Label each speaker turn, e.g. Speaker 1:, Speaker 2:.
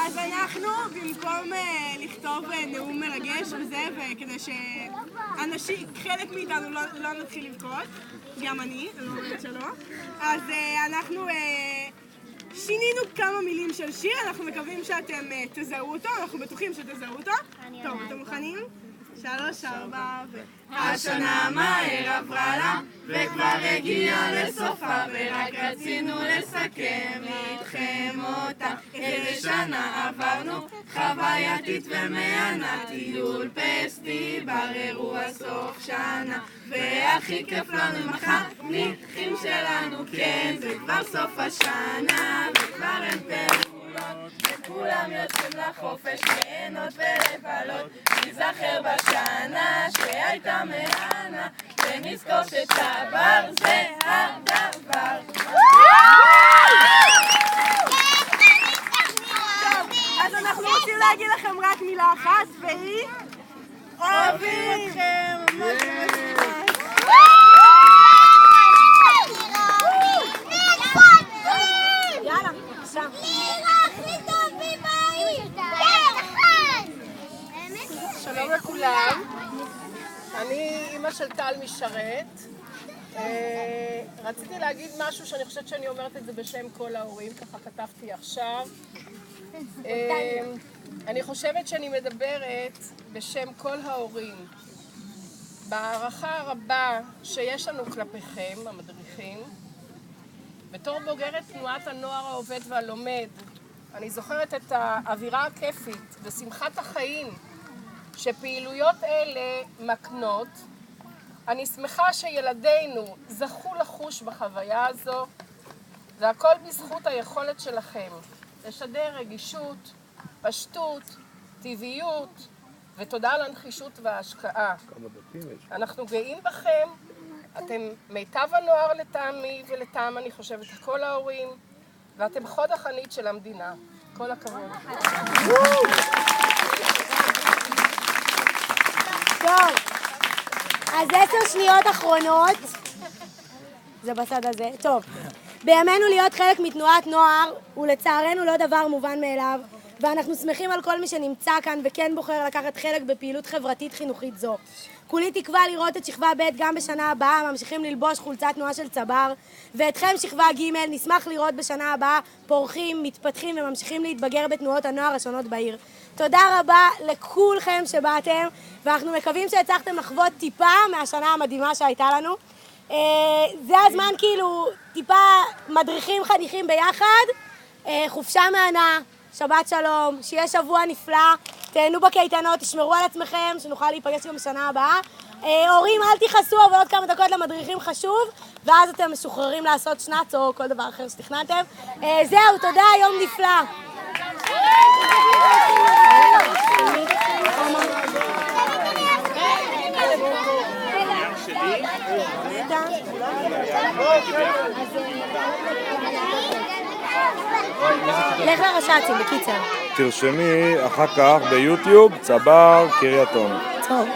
Speaker 1: אז אנחנו, במקום לכתוב נאום מרגש וזה, וכדי שאנשים, חלק מאיתנו לא נתחיל לבכות, גם אני לא אומרת שלא, אז אנחנו שינינו כמה מילים של שיר, אנחנו מקווים שאתם תזהו אותו, אנחנו בטוחים שתזהו אותו. טוב, אתם מוכנים? 3, 4 השנה מהר עברה לה, וכבר הגיעה לסופה, ורק רצינו לסכם איתכם אותה. איזה שנה עברנו, חווייתית ומהנה, טיול פסטיבל, אירוע סוף שנה, והכי כיף לנו עם החניכים שלנו, כן, זה כבר סוף השנה, וכבר אין פעולות, וכולם יוצאים לחופש ליהנות ולבלות, נזכר בשנה שהייתה מהנה, ונזכור שצבר זה הדבר. אז אנחנו רוצים להגיד לכם רק מילה אחת, והיא אוהבים אתכם. יאללה, בבקשה.
Speaker 2: שלום לכולם, אני אימא של טל משרת. רציתי להגיד משהו שאני חושבת שאני אומרת את זה בשם כל ההורים, ככה כתבתי עכשיו. אני חושבת שאני מדברת בשם כל ההורים. בהערכה הרבה שיש לנו כלפיכם, המדריכים, בתור בוגרת תנועת הנוער העובד והלומד, אני זוכרת את האווירה הכיפית ושמחת החיים שפעילויות אלה מקנות. אני שמחה שילדינו זכו לחוש בחוויה הזו, והכל בזכות היכולת שלכם לשדר רגישות, פשטות, טבעיות, ותודה על הנחישות וההשקעה. אנחנו גאים בכם, אתם מיטב הנוער לטעמי ולטעם אני חושבת כל ההורים, ואתם חוד החנית של המדינה. כל הכבוד.
Speaker 3: טוב, אז 10 שניות אחרונות, זה בצד הזה, טוב. בימינו להיות חלק מתנועת נוער הוא לצערנו לא דבר מובן מאליו, ואנחנו שמחים על כל מי שנמצא כאן וכן בוחר לקחת חלק בפעילות חברתית חינוכית זו. כולי תקווה לראות את שכבה ב' גם בשנה הבאה ממשיכים ללבוש חולצת תנועה של צבר, ואתכם שכבה ג' נשמח לראות בשנה הבאה פורחים, מתפתחים וממשיכים להתבגר בתנועות הנוער השונות בעיר. תודה רבה לכולכם שבאתם, ואנחנו מקווים שהצלחתם לחוות טיפה מהשנה המדהימה שהייתה לנו. זה הזמן כאילו טיפה מדריכים חניכים ביחד, חופשה מהנה, שבת שלום, שיהיה שבוע נפלא, תהנו בקייטנות, תשמרו על עצמכם, שנוכל להיפגש גם בשנה הבאה. הורים אל תיחסו, אבל עוד כמה דקות למדריכים חשוב, ואז אתם משוחררים לעשות שנץ או כל דבר אחר שתכננתם. זהו, תודה, יום נפלא. לך לרש"צים, בקיצר.
Speaker 4: תרשמי אחר כך ביוטיוב צבר קריית אונו.
Speaker 3: טוב.